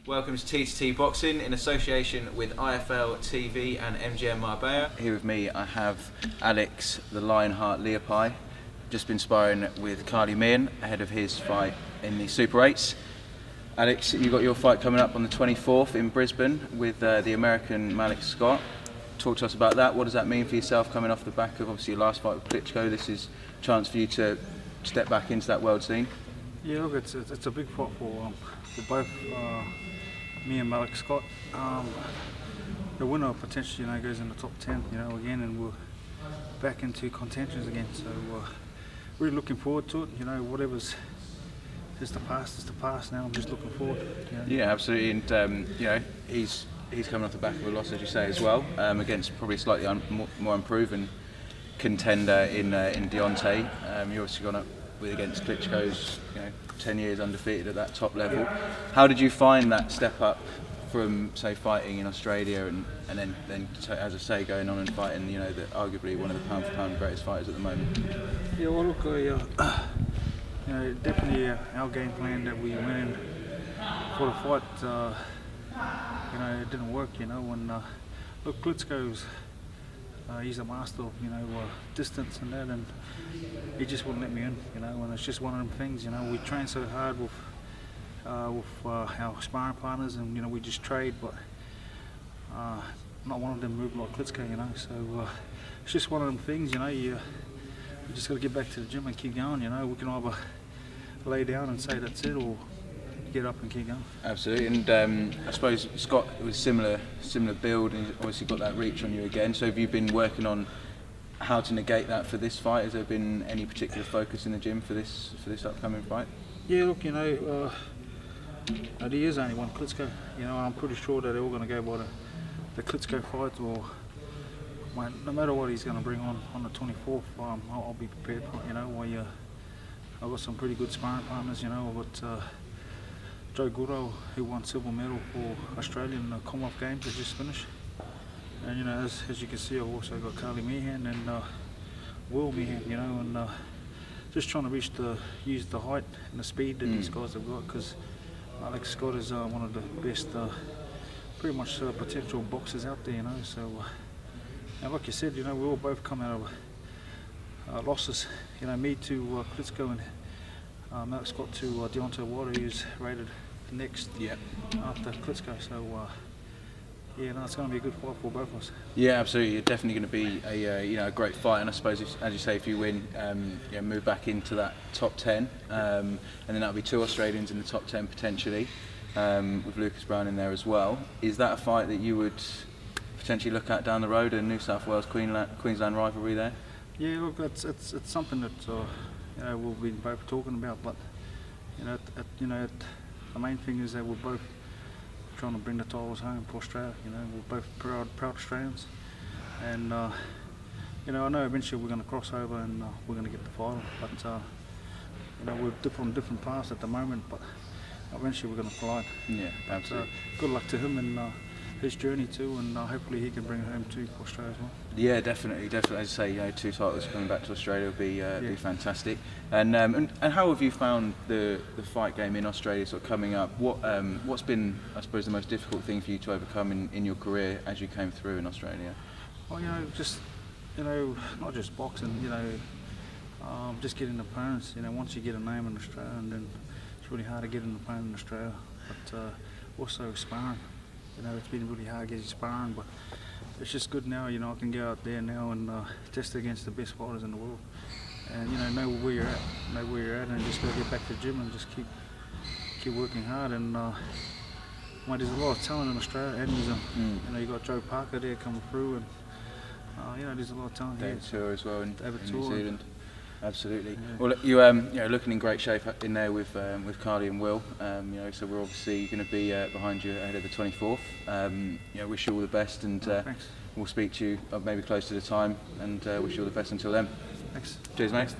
Welcome to T Boxing in association with IFL TV and MGM Marbella. Here with me I have Alex the Lionheart Leapai, just been sparring with Carly Meehan ahead of his fight in the Super 8s. Alex, you've got your fight coming up on the 24th in Brisbane with the American Malik. Talk to us about that. What does that mean for yourself coming off the back of obviously your last fight with Klitschko? This is a chance for you to step back into that world scene. Yeah, look, it's a big fight for both me and Malik. The winner potentially, goes in the top 10, again, and we're back into contentions again. So really looking forward to it. Whatever's just the past is the past now. I'm just looking forward. Yeah, absolutely. And he's coming off the back of a loss, as you say, as well, against probably slightly more unproven contender in Deontay. You obviously gone up against Klitschko's 10 years undefeated at that top level. How did you find that step up from, say, fighting in Australia and then as I say, going on and fighting arguably one of the pound for pound greatest fighters at the moment? Yeah, well, look, definitely our game plan that we went in for the fight, it didn't work. When look, Klitschko's he's a master of distance and that, and he just wouldn't let me in. And it's just one of them things. We train so hard with our sparring partners, and we just trade, but not one of them moved like Klitschko. So it's just one of them things. You just got to get back to the gym and keep going. We can either lay down and say that's it, or get up and keep going. Absolutely. And I suppose Scott was similar build, and he's obviously got that reach on you again. So have you been working on how to negate that for this fight? Has there been any particular focus in the gym for this upcoming fight? Yeah, look, there is only one Klitschko. And I'm pretty sure that they're all going to go by the Klitschko fight, or no matter what he's going to bring on the 24th. I'll be prepared for it. I've got some pretty good sparring partners. I've got Joe Goodall, who won silver medal for Australia in the Commonwealth Games, that just finished. And as you can see, I've also got Carly Meehan and Will Meehan, and just trying to use the height and the speed that these guys have got, because Alex Scott is one of the best, pretty much potential boxers out there, So, and like you said, we all both come out of losses. Me to Klitschko and Malik Scott to Deontay Wilder, who's rated next after Klitschko. So it's going to be a good fight for both of us. Yeah, absolutely. It's definitely going to be a great fight, and I suppose as you say, if you win, move back into that top 10, and then that'll be two Australians in the top 10 potentially, with Lucas Brown in there as well. Is that a fight that you would potentially look at down the road, a New South Wales Queensland rivalry there? Yeah, look, it's something that we'll be both talking about, but the main thing is that we're both trying to bring the titles home for Australia. We're both proud Australians, and I know eventually we're going to cross over and we're going to get the final, but we're on different paths at the moment, but eventually we're going to collide. Yeah, absolutely. Good luck to him and his journey too, and hopefully he can bring it home too for Australia as well. Yeah, definitely. As I say, two titles coming back to Australia would be fantastic. And how have you found the fight game in Australia sort of coming up? What's been, I suppose, the most difficult thing for you to overcome in your career as you came through in Australia? Well, just not just boxing. Just getting opponents. Once you get a name in Australia, and then it's really hard to get an opponent in Australia. But also sparring. It's been really hard getting sparring, but it's just good now. I can go out there now and test against the best fighters in the world, and know where you're at, and just go get back to the gym and just keep working hard. And there's a lot of talent in Australia and New Zealand. You got Joe Parker there coming through, and there's a lot of talent here. David Tour as well in New Zealand. Absolutely. Yeah. Well, you're looking in great shape in there with Carly and Will. So we're obviously going to be behind you ahead of the 24th. Wish you all the best, and thanks. We'll speak to you maybe close to the time, and wish you all the best until then. Thanks. Cheers, mate.